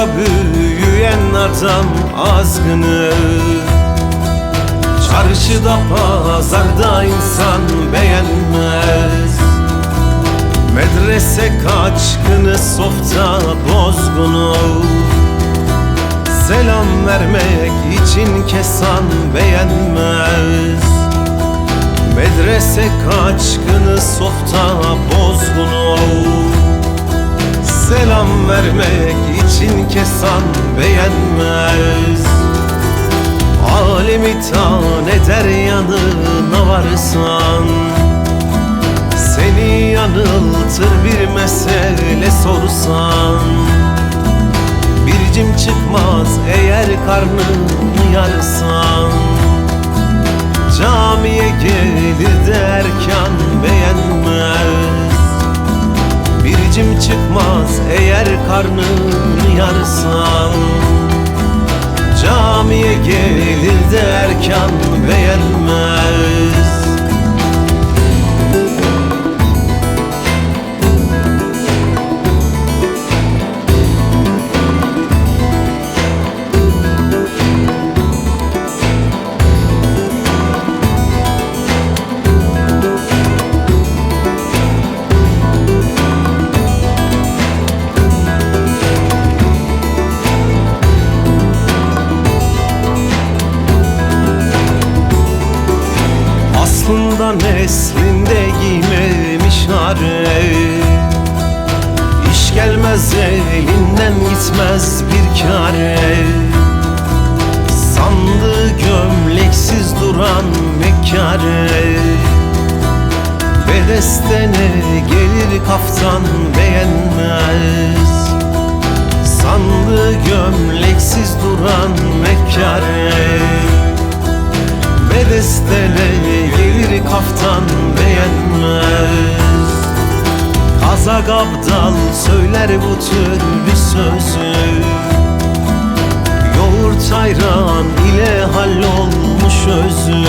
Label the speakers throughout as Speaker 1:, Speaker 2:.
Speaker 1: Yolda büyüyen adam azgını, çarşıda pazarda insan beğenmez. Medrese kaçkını, softa bozgunu, selam vermek için kesan beğenmez. Medrese kaçkını, softa bozgunu, selam vermek için kesan beğenmez. Alemi tan eder yanına varsan, seni yanıltır bir mesele sorsan. Bir cim çıkmaz eğer karnını yarsan, camiye gelir de erken beğenmez. Bir cim çıkmaz eğer karnını yarsan, camiye gelir de erken beğenmez. Aslında neslinde giymemiş are, İş gelmez elinden gitmez bir kare. Sandığı gömleksiz duran mekkare, bedestene gelir kaftan beğenmez. Sandığı gömleksiz duran mekkare, bedestene gelir kaftan beğenmez. Kazak abdal söyler bu türlü sözü, yoğurt ayran ile hallolmuş özü.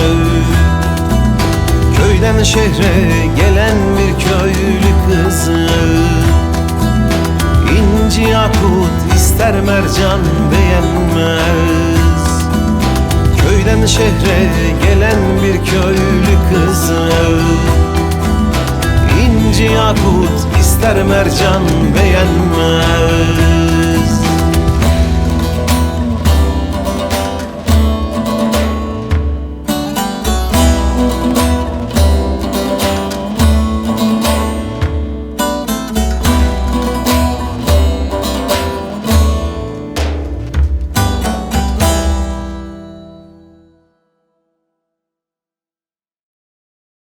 Speaker 1: Köyden şehre gelen bir köylü kızı, İnci yakut ister mercan beğenmez. Köyden şehre gelen bir köylü kızı, İnci yakut ister mercan beğenmez.